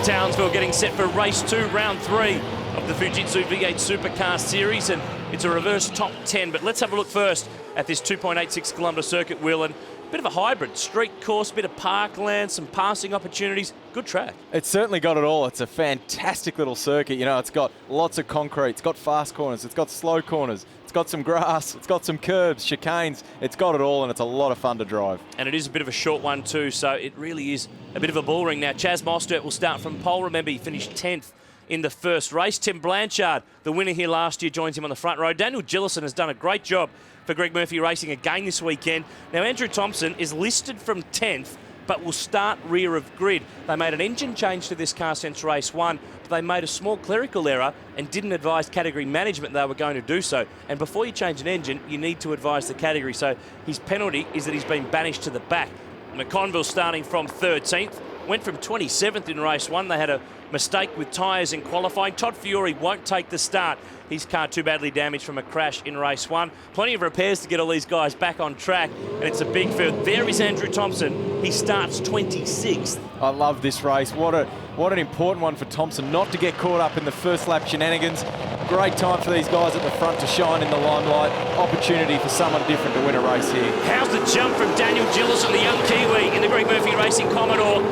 in Townsville, getting set for race 2, round 3 of the Fujitsu V8 Supercar series, and it's a reverse top 10. But let's have a look first at this 2.86 kilometre circuit, Will, and a bit of a hybrid street course, bit of parkland, some passing opportunities. Good track. It's certainly got it all. It's a fantastic little circuit. You know, it's got lots of concrete, it's got fast corners, it's got slow corners, it's got some grass, it's got some curbs, chicanes. It's got it all, and it's a lot of fun to drive. And it is a bit of a short one too, so it really is a bit of a bull ring. Now, Chaz Mostert will start from pole. Remember, he finished 10th in the first race. Tim Blanchard, the winner here last year, joins him on the front row. Daniel Gillison has done a great job for Greg Murphy Racing again this weekend. Now, Andrew Thompson is listed from 10th, but will start rear of grid. They made an engine change to this car since race 1, but they made a small clerical error and didn't advise category management they were going to do so. And before you change an engine, you need to advise the category. So his penalty is that he's been banished to the back. McConville starting from 13th, went from 27th in race 1. They had a mistake with tyres in qualifying. Todd Fiore won't take the start. His car too badly damaged from a crash in race 1. Plenty of repairs to get all these guys back on track, and it's a big field. There is Andrew Thompson. He starts 26th. I love this race. What an important one for Thompson not to get caught up in the first lap shenanigans. Great time for these guys at the front to shine in the limelight. Opportunity for someone different to win a race here. How's the jump from Daniel Gillison, the young Kiwi in the Greg Murphy Racing Commodore?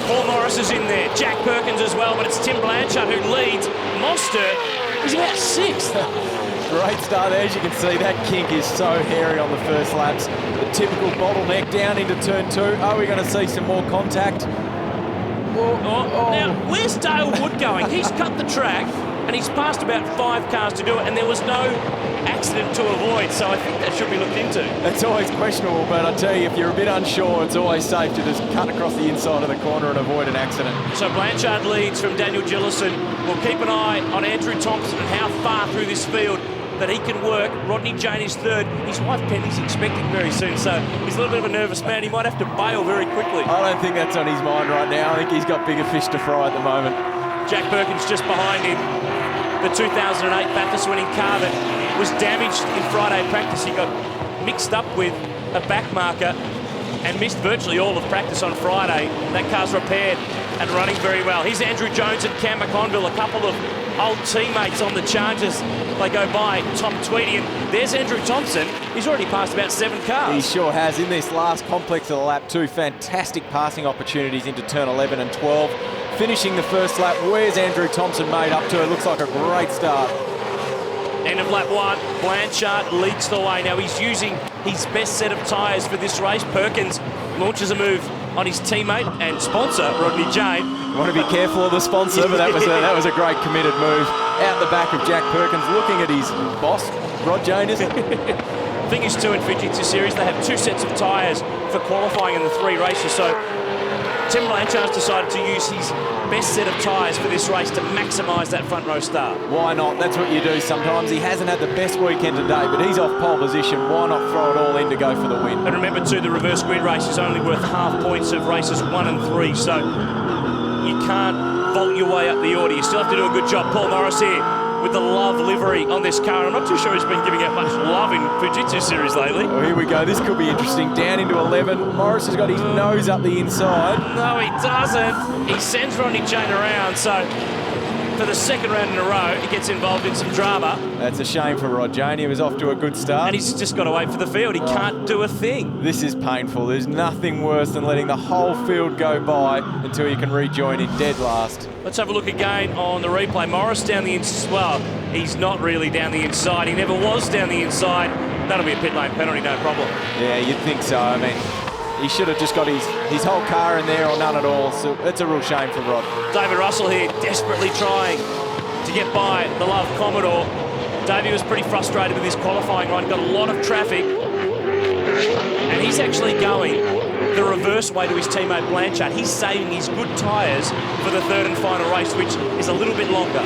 Paul Morris is in there, Jack Perkins as well, but it's Tim Blanchard who leads. Mostert is about 6th. Great start there. As you can see, that kink is so hairy on the first laps. The typical bottleneck down into turn 2. Are we going to see some more contact? Now, where's Dale Wood going? He's cut the track and he's passed about 5 cars to do it, and there was no accident to avoid, so I think that should be looked into. It's always questionable, but I tell you, if you're a bit unsure, it's always safe to just cut across the inside of the corner and avoid an accident. So Blanchard leads from Daniel Gillison. We'll keep an eye on Andrew Thompson and how far through this field that he can work. Rodney Jane is 3rd. His wife Penny's expecting very soon, so he's a little bit of a nervous man. He might have to bail very quickly. I don't think that's on his mind right now. I think he's got bigger fish to fry at the moment. Jack Perkins just behind him. The 2008 Bathurst winning car that was damaged in Friday practice. He got mixed up with a back marker and missed virtually all of practice on Friday. That car's repaired and running very well. Here's Andrew Jones and Cam McConville, a couple of old teammates on the Chargers. They go by Tom Tweedy, and there's Andrew Thompson. He's already passed about 7 cars. He sure has. In this last complex of the lap, 2 fantastic passing opportunities into turn 11 and 12. Finishing the first lap, where's Andrew Thompson made up to? It looks like a great start. End of lap 1, Blanchard leads the way. Now he's using his best set of tyres for this race. Perkins launches a move on his teammate and sponsor, Rodney Jane. You want to be careful of the sponsor, but that was a great committed move. Out the back of Jack Perkins, looking at his boss, Rod Jane, is it? Thing is too, in Fujitsu series, they have 2 sets of tyres for qualifying in the 3 races, so Tim Blanchard's decided to use his best set of tyres for this race to maximise that front row start. Why not? That's what you do sometimes. He hasn't had the best weekend today, but he's off pole position. Why not throw it all in to go for the win? And remember too, the reverse grid race is only worth half points of races 1 and 3, so you can't vault your way up the order. You still have to do a good job. Paul Morris here with the Love livery on this car. I'm not too sure he's been giving out much love in Fujitsu series lately. Oh, here we go. This could be interesting. Down into 11. Morris has got his nose up the inside. No, he doesn't. He sends Rodney Jane around, so for the 2nd round in a row, he gets involved in some drama. That's a shame for Rod Jane. He was off to a good start. And he's just got to wait for the field. He can't do a thing. This is painful. There's nothing worse than letting the whole field go by until you can rejoin in dead last. Let's have a look again on the replay. Morris down the inside. Well, he's not really down the inside. He never was down the inside. That'll be a pit lane penalty, no problem. Yeah, you'd think so. I mean, he should have just got his whole car in there or none at all. So it's a real shame for Rod. David Russell here desperately trying to get by the Love Commodore. Davey was pretty frustrated with his qualifying run. Got a lot of traffic. And he's actually going the reverse way to his teammate Blanchard. He's saving his good tyres for the 3rd and final race, which is a little bit longer.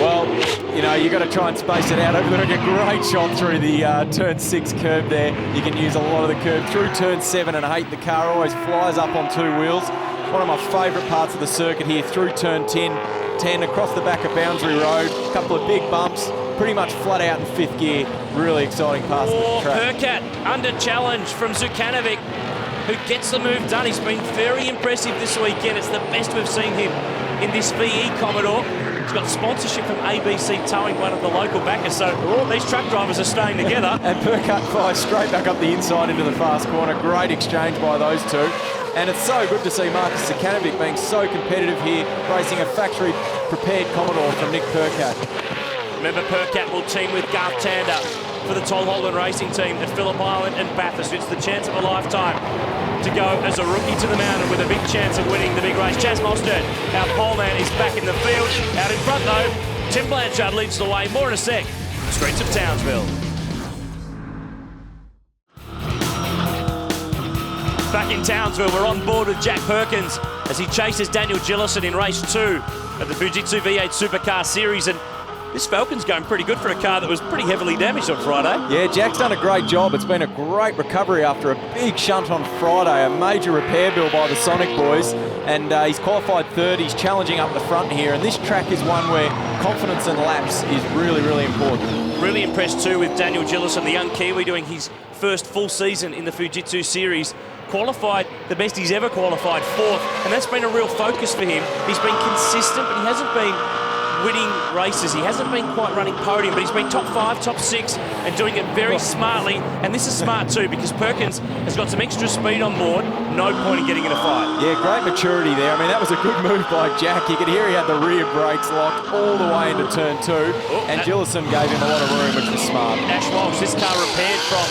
Well, you know, you've got to try and space it out. Over there, a great shot through the turn 6 curb there. You can use a lot of the curb. Through turn 7 and 8, the car always flies up on 2 wheels. One of my favourite parts of the circuit here, through turn 10, across the back of Boundary Road. A couple of big bumps, pretty much flat out in 5th gear. Really exciting pass of the track. Percat under challenge from Zukanovic. who gets the move done. He's been very impressive this weekend. It's the best we've seen him in this VE Commodore. He's got sponsorship from ABC Towing, one of the local backers, so these truck drivers are staying together. And Percat fires straight back up the inside into the fast corner. Great exchange by those two. And it's so good to see Marcus Sakanovic being so competitive here, racing a factory-prepared Commodore from Nick Percat. Remember, Percat will team with Garth Tander for the Tom Holland Racing team at Phillip Island and Bathurst. It's the chance of a lifetime to go as a rookie to the mountain with a big chance of winning the big race. Chaz Mostert, our pole man, is back in the field. Out in front, though, Tim Blanchard leads the way. More in a sec. Streets of Townsville. Back in Townsville, we're on board with Jack Perkins as he chases Daniel Gillison in race 2 of the Fujitsu V8 Supercar Series. And this Falcon's going pretty good for a car that was pretty heavily damaged on Friday. Yeah, Jack's done a great job. It's been a great recovery after a big shunt on Friday, a major repair bill by the Sonic boys, and he's qualified third. He's challenging up the front here, and this track is one where confidence and laps is really, really important. Really impressed too with Daniel Gillison, the young Kiwi, doing his first full season in the Fujitsu Series. Qualified the best he's ever qualified, 4th, and that's been a real focus for him. He's been consistent, but he hasn't been winning races. He hasn't been quite running podium, but he's been top 5, top 6, and doing it very smartly. And this is smart too, because Perkins has got some extra speed on board. No point in getting in a fight. Yeah, great maturity there. I mean, that was a good move by Jack. You could hear he had the rear brakes locked all the way into turn 2, and Gillison gave him a lot of room, which was smart. Ash Walsh, this car repaired from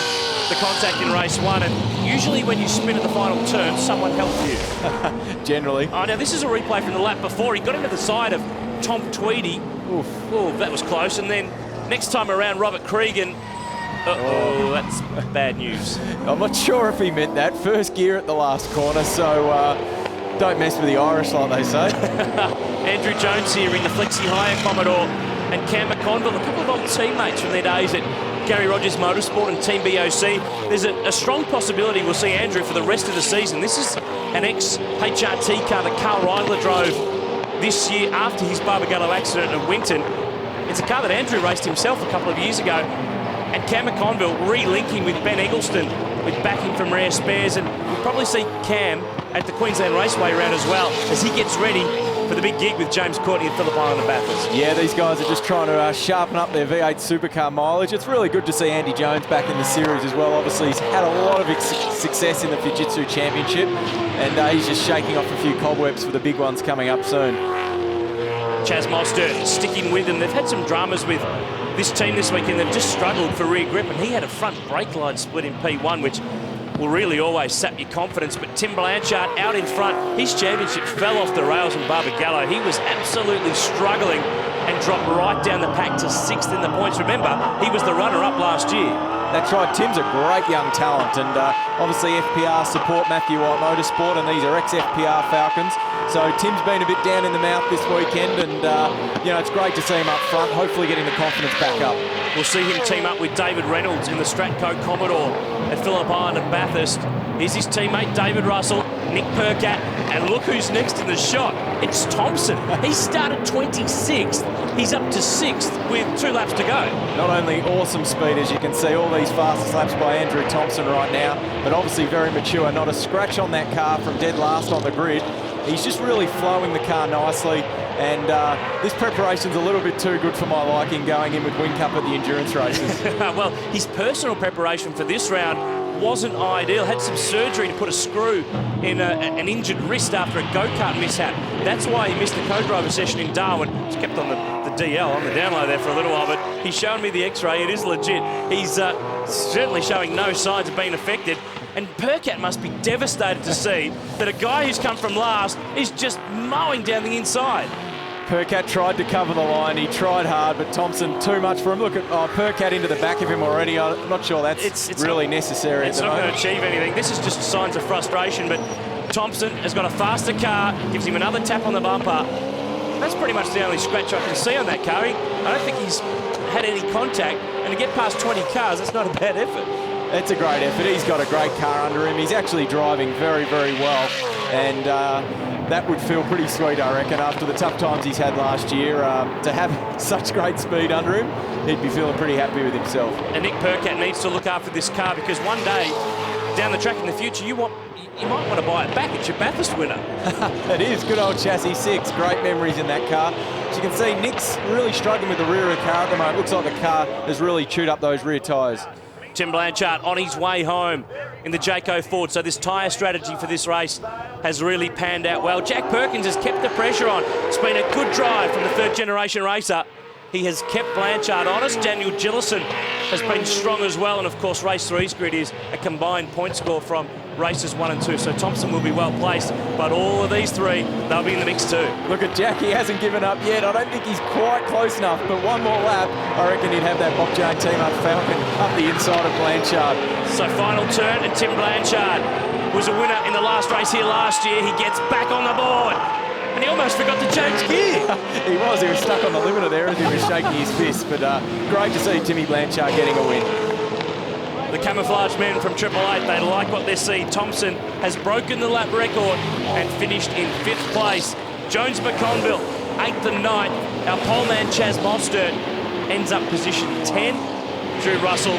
the contact in race 1, and usually when you spin at the final turn, someone helps you. Generally. Oh, now this is a replay from the lap before. He got into the side of Tom Tweedy. Oof. Oh, that was close. And then next time around, Robert Cregan. That's bad news. I'm not sure if he meant that. First gear at the last corner, so don't mess with the Irish, like they say. Andrew Jones here in the Flexi Hire Commodore, and Cam McConville, a couple of old teammates from their days at Gary Rogers Motorsport and Team BOC. There's a strong possibility we'll see Andrew for the rest of the season. This is an ex-HRT car that Carl Reigler drove this year after his Barbagallo accident at Winton. It's a car that Andrew raced himself a couple of years ago. And Cam McConville re-linking with Ben Eggleston with backing from Rare Spares, and we'll probably see Cam at the Queensland Raceway round as well as he gets ready for the big gig with James Courtney at Phillip Island and Bathurst. Yeah, these guys are just trying to sharpen up their V8 supercar mileage. It's really good to see Andy Jones back in the series as well. Obviously, he's had a lot of success in the Fujitsu Championship, and he's just shaking off a few cobwebs for the big ones coming up soon. Chaz Mostert sticking with them. They've had some dramas with this team this weekend. They've just struggled for rear grip, and he had a front brake line split in P1, which will really always sap your confidence. But Tim Blanchard out in front. His championship fell off the rails in Barbagallo. He was absolutely struggling and dropped right down the pack to 6th in the points. Remember, he was the runner-up last year. That's right, Tim's a great young talent, and obviously FPR support Matthew White Motorsport, and these are ex-FPR Falcons. So Tim's been a bit down in the mouth this weekend, and you know, it's great to see him up front, hopefully getting the confidence back up. We'll see him team up with David Reynolds in the Stratco Commodore at Phillip Island and Bathurst. Here's his teammate David Russell, Nick Percat, and look who's next in the shot. It's Thompson. He started 26th. He's up to 6th with 2 laps to go. Not only awesome speed, as you can see, all these fastest laps by Andrew Thompson right now, but obviously very mature. Not a scratch on that car from dead last on the grid. He's just really flowing the car nicely, and this preparation's a little bit too good for my liking, going in with Whincup at the endurance races. Well, his personal preparation for this round wasn't ideal. Had some surgery to put a screw in an injured wrist after a go-kart mishap. That's why he missed the co-driver session in Darwin. He's kept on the DL, on the down low there for a little while, but he's shown me the x-ray. It is legit. He's certainly showing no signs of being affected. And Percat must be devastated to see that a guy who's come from last is just mowing down the inside. Percat tried to cover the line. He tried hard, but Thompson, too much for him. Look at Percat into the back of him already. I'm not sure that's really necessary. It's not going to achieve anything. This is just signs of frustration, but Thompson has got a faster car, gives him another tap on the bumper. That's pretty much the only scratch I can see on that car. I don't think he's had any contact, and to get past 20 cars, that's not a bad effort. It's a great effort. He's got a great car under him. He's actually driving very, very well, and that would feel pretty sweet, I reckon, after the tough times he's had last year. To have such great speed under him, he'd be feeling pretty happy with himself. And Nick Percat needs to look after this car, because one day down the track in the future, you might want to buy it back. It's your Bathurst winner. It is. Good old chassis 6. Great memories in that car. As you can see, Nick's really struggling with the rear of the car at the moment. Looks like the car has really chewed up those rear tyres. Tim Blanchard on his way home in the Jayco Ford. So this tyre strategy for this race has really panned out well. Jack Perkins has kept the pressure on. It's been a good drive from the third-generation racer. He has kept Blanchard honest. Daniel Gillison has been strong as well. And, of course, Race 3's grid is a combined point score from races 1 and 2. So Thompson will be well placed. But all of these three, they'll be in the mix too. Look at Jack. He hasn't given up yet. I don't think he's quite close enough. But one more lap, I reckon he'd have that Bob Jane team up Falcon up the inside of Blanchard. So final turn, and Tim Blanchard was a winner in the last race here last year. He gets back on the board. And he almost forgot to change gear. He was stuck on the limiter there as he was shaking his fist. But great to see Timmy Blanchard getting a win. The camouflage men from Triple Eight, they like what they see. Thompson has broken the lap record and finished in 5th place. Jones McConville, 8th and 9th. Our pole man, Chaz Mostert, ends up position 10. Drew Russell,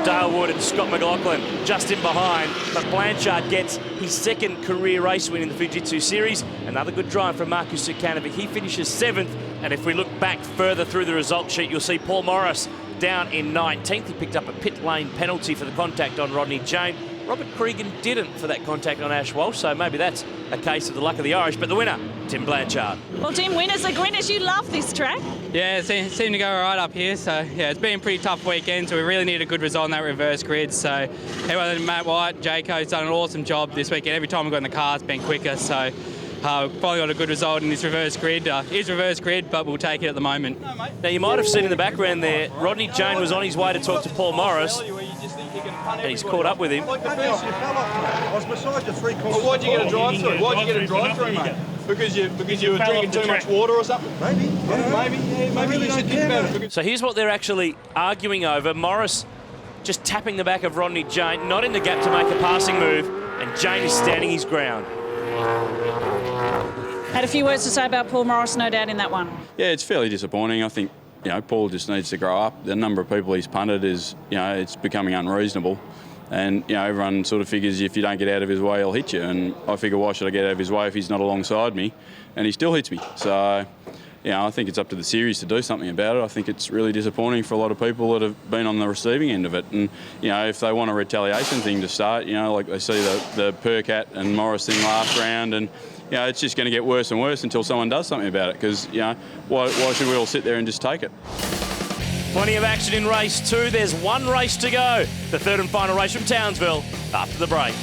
Dale Wood and Scott McLaughlin just in behind. But Blanchard gets his 2nd career race win in the Fujitsu Series. Another good drive from Marcus Sukanovic. He finishes 7th. And if we look back further through the result sheet, you'll see Paul Morris down in 19th. He picked up a pit lane penalty for the contact on Rodney Jane. Robert Cregan didn't for that contact on Ash Walsh, so maybe that's a case of the luck of the Irish. But the winner, Tim Blanchard. Well, Tim, winners are winners. You love this track. Yeah, it seemed to go right up here. So, yeah, it's been a pretty tough weekend, so we really need a good result on that reverse grid. So, everyone, Matt White, Jayco's done an awesome job this weekend. Every time we've got in the car, it's been quicker. So, we've probably got a good result in this reverse grid. It is reverse grid, but we'll take it at the moment. Now, you might have seen in the background there, Rodney Jane was on his way to talk to Paul Morris, and he's caught up with him. I was beside you 3 corners. Well, why'd you get a drive-through? Why'd you get a drive-through, mate? Because you were drinking too much water or something? Maybe. Maybe you should think about it. So here's what they're actually arguing over. Morris just tapping the back of Rodney Jane, not in the gap to make a passing move, and Jane is standing his ground. Had a few words to say about Paul Morris, no doubt, in that one. Yeah, it's fairly disappointing. I think, Paul just needs to grow up. The number of people he's punted is, it's becoming unreasonable. And, everyone sort of figures if you don't get out of his way, he'll hit you. And I figure, why should I get out of his way if he's not alongside me? And he still hits me. So, I think it's up to the series to do something about it. I think it's really disappointing for a lot of people that have been on the receiving end of it. And, if they want a retaliation thing to start, like they see the Percat and Morris thing last round, and, it's just going to get worse and worse until someone does something about it. Because, why should we all sit there and just take it? Plenty of action in race 2. There's one race to go. The third and final race from Townsville after the break.